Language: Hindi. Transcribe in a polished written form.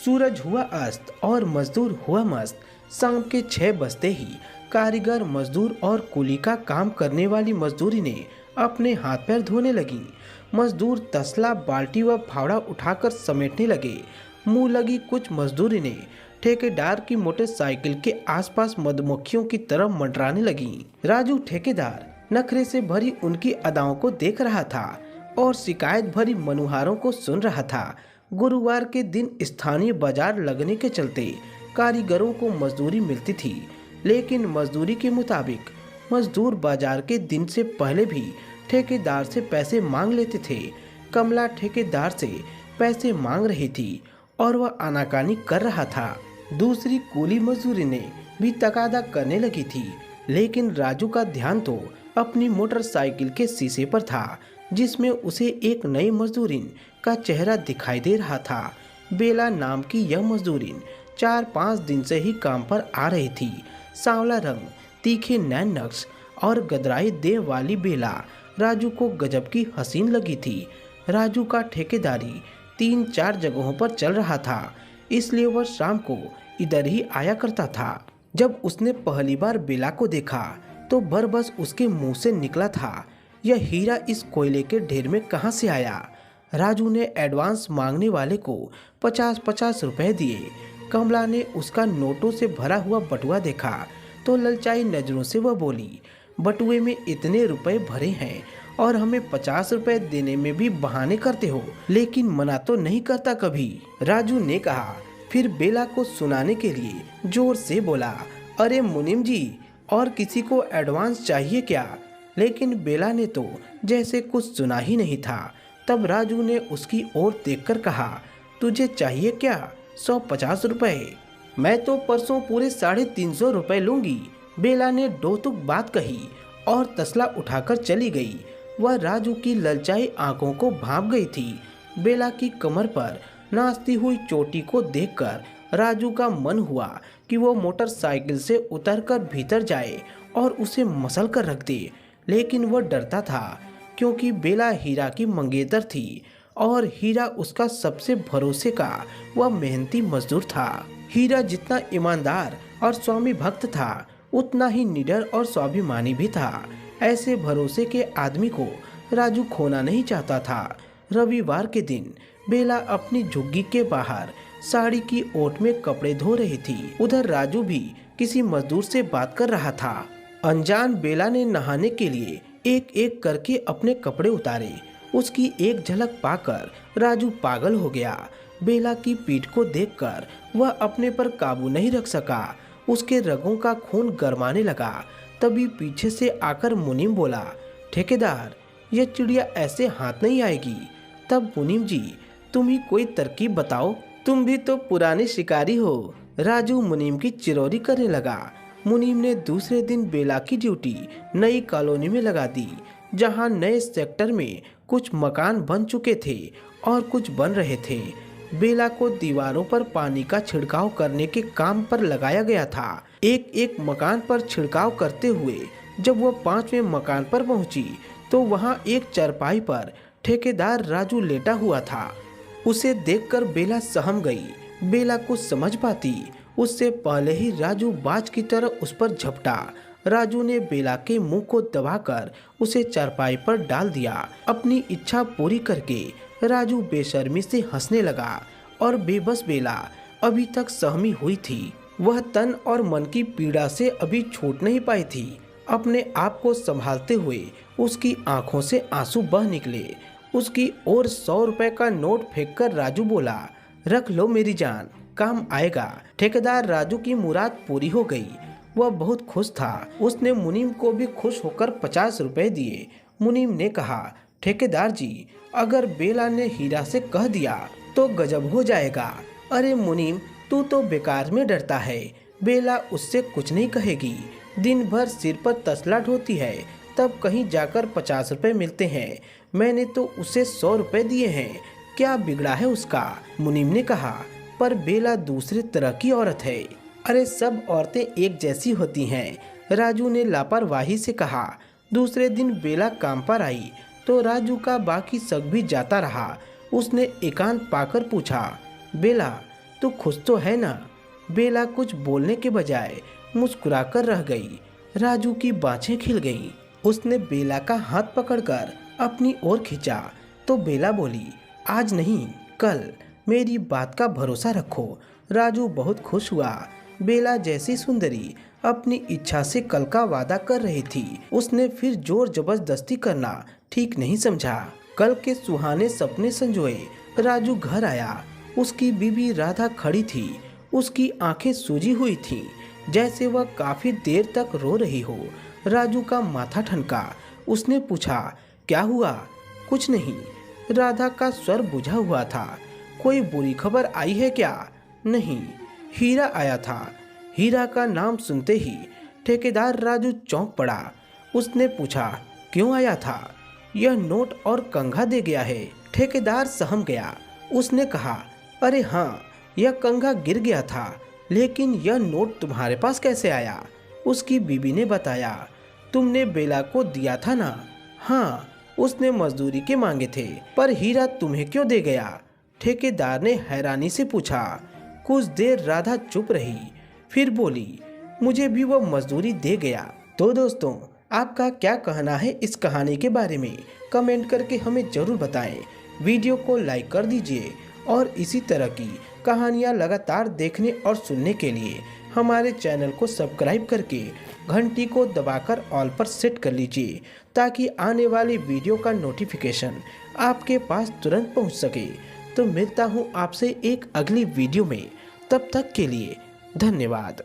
सूरज हुआ अस्त और मजदूर हुआ मस्त। शाम के 6 बजते ही कारीगर, मजदूर और कुली का काम करने वाली मजदूरी ने अपने हाथ पैर धोने लगी। मजदूर तसला, बाल्टी व फावड़ा उठाकर समेटने लगे। मुंह लगी कुछ मजदूरी ने ठेकेदार की मोटरसाइकिल के आसपास मधुमक्खियों की तरह मंडराने लगी। राजू ठेकेदार नखरे से भरी उनकी अदाओं को देख रहा था और शिकायत भरी मनुहारों को सुन रहा था। गुरुवार के दिन स्थानीय बाजार लगने के चलते कारीगरों को मजदूरी मिलती थी, लेकिन मजदूरी के मुताबिक मजदूर बाजार के दिन से पहले भी ठेकेदार से पैसे मांग लेते थे। कमला ठेकेदार से पैसे मांग रही थी और वह आनाकानी कर रहा था। दूसरी कूली मजदूरी ने भी तकादा करने लगी थी, लेकिन राजू का ध्यान तो अपनी मोटरसाइकिल के शीशे पर था, जिसमें उसे एक नई मजदूरिन का चेहरा दिखाई दे रहा था। बेला नाम की यह मजदूरिन 4-5 दिन से ही काम पर आ रही थी। सांवला रंग, तीखे नैन नक्श और गदराई देह वाली बेला राजू को गजब की हसीन लगी थी। राजू का ठेकेदारी 3-4 जगहों पर चल रहा था, इसलिए वह शाम को इधर ही आया करता था। जब उसने पहली बार बेला को देखा तो बरबस उसके मुंह से निकला था, यह हीरा इस कोयले के ढेर में कहां से आया। राजू ने एडवांस मांगने वाले को 50-50 रुपए दिए। कमला ने उसका नोटों से भरा हुआ बटुआ देखा तो ललचाई नजरों से वह बोली, बटुए में इतने रुपए भरे हैं और हमें 50 रुपए देने में भी बहाने करते हो, लेकिन मना तो नहीं करता कभी। राजू ने कहा, फिर बेला को सुनाने के लिए जोर से बोला, अरे मुनीम जी, और किसी को एडवांस चाहिए क्या? लेकिन बेला ने तो जैसे कुछ सुना ही नहीं था। तब राजू ने उसकी ओर देखकर कहा, तुझे चाहिए क्या? 150 रुपए? मैं तो परसों पूरे 350 रुपए लूंगी। बेला ने डोतुक बात कही और तसला उठाकर चली गई। वह राजू की ललचाई आंखों को भांप गई थी। बेला की कमर पर नाचती हुई चोटी को देखकर राजू का मन हुआ कि वो मोटरसाइकिल से उतरकर भीतर जाए और उसे मसल कर रख दे, लेकिन वह डरता था क्योंकि बेला हीरा की मंगेतर थी और हीरा उसका सबसे भरोसे का वह मेहनती मजदूर था। हीरा जितना ईमानदार और स्वामी भक्त था, उतना ही निडर और स्वाभिमानी भी था। ऐसे भरोसे के आदमी को राजू खोना नहीं चाहता था। रविवार के दिन बेला अपनी झुग्गी के बाहर साड़ी की ओट में कपड़े धो रही थी। उधर राजू भी किसी मजदूर से बात कर रहा था। अनजान बेला ने नहाने के लिए एक एक करके अपने कपड़े उतारे। उसकी एक झलक पाकर राजू पागल हो गया। बेला की पीठ को देखकर वह अपने पर काबू नहीं रख सका। उसके रगों का खून गरमाने लगा। तभी पीछे से आकर मुनीम बोला, ठेकेदार, यह चिड़िया ऐसे हाथ नहीं आएगी। तब मुनीम जी, तुम ही कोई तरकीब बताओ, तुम भी तो पुराने शिकारी हो। राजू मुनीम की चिरौरी करने लगा। मुनीम ने दूसरे दिन बेला की ड्यूटी नई कॉलोनी में लगा दी, जहां नए सेक्टर में कुछ मकान बन चुके थे और कुछ बन रहे थे। बेला को दीवारों पर पानी का छिड़काव करने के काम पर लगाया गया था। एक एक मकान पर छिड़काव करते हुए जब वह 5वें मकान पर पहुंची तो वहां एक चारपाई पर ठेकेदार राजू लेटा हुआ था। उसे देखकर बेला सहम गई। बेला कुछ समझ पाती उससे पहले ही राजू बाज की तरह उस पर झपटा। राजू ने बेला के मुंह को दबाकर उसे चारपाई पर डाल दिया। अपनी इच्छा पूरी करके राजू बेशर्मी से हंसने लगा और बेबस बेला अभी तक सहमी हुई थी। वह तन और मन की पीड़ा से अभी छूट नहीं पाई थी। अपने आप को संभालते हुए उसकी आंखों से आंसू बह निकले। उसकी ओर 100 रुपए का नोट फेंककर राजू बोला, रख लो मेरी जान, काम आएगा। ठेकेदार राजू की मुराद पूरी हो गई। वह बहुत खुश था। उसने मुनीम को भी खुश होकर 50 रुपए दिए। मुनीम ने कहा, ठेकेदार जी, अगर बेला ने हीरा से कह दिया तो गजब हो जाएगा। अरे मुनीम, तू तो बेकार में डरता है। बेला उससे कुछ नहीं कहेगी। दिन भर सिर पर तसला ढोती है, तब कहीं जाकर 50 रुपए मिलते हैं। मैंने तो उसे 100 रुपए दिए हैं, क्या बिगड़ा है उसका? मुनीम ने कहा, पर बेला दूसरे तरह की औरत है। अरे सब औरतें एक जैसी होती हैं, राजू ने लापरवाही से कहा। दूसरे दिन बेला काम पर आई तो राजू का बाकी शक भी जाता रहा। उसने एकांत पाकर पूछा, बेला, तू खुश तो है ना? बेला कुछ बोलने के बजाय मुस्कुराकर रह गई। राजू की बाँछें खिल गईं। उसने बेला का हाथ पकड़कर अपनी ओर खींचा तो बेला बोली, आज नहीं कल, मेरी बात का भरोसा रखो। राजू बहुत खुश हुआ। बेला जैसी सुंदरी अपनी इच्छा से कल का वादा कर रही थी, उसने फिर जोर जबरदस्ती करना ठीक नहीं समझा। कल के सुहाने सपने संजोए राजू घर आया। उसकी बीवी राधा खड़ी थी। उसकी आंखें सूजी हुई थीं, जैसे वह काफी देर तक रो रही हो। राजू का माथा ठनका। उसने पूछा, क्या हुआ? कुछ नहीं, राधा का स्वर बुझा हुआ था। कोई बुरी खबर आई है क्या? नहीं, हीरा आया था। हीरा का नाम सुनते ही ठेकेदार राजू चौंक पड़ा। उसने पूछा, क्यों आया था? यह नोट और कंघा दे गया है। ठेकेदार सहम गया। उसने कहा, अरे हाँ, यह कंघा गिर गया था, लेकिन यह नोट तुम्हारे पास कैसे आया? उसकी बीवी ने बताया, तुमने बेला को दिया था ना? हाँ, उसने मजदूरी के मांगे थे। पर हीरा तुम्हें क्यों दे गया? ठेकेदार ने हैरानी से पूछा। कुछ देर राधा चुप रही, फिर बोली, मुझे भी वो मजदूरी दे गया। तो दोस्तों, आपका क्या कहना है इस कहानी के बारे में? कमेंट करके हमें जरूर बताएं। वीडियो को लाइक कर दीजिए और इसी तरह की कहानियाँ लगातार देखने और सुनने के लिए हमारे चैनल को सब्सक्राइब करके घंटी को दबाकर ऑल पर सेट कर लीजिए, ताकि आने वाली वीडियो का नोटिफिकेशन आपके पास तुरंत पहुंच सके। तो मिलता हूं आपसे एक अगली वीडियो में, तब तक के लिए धन्यवाद।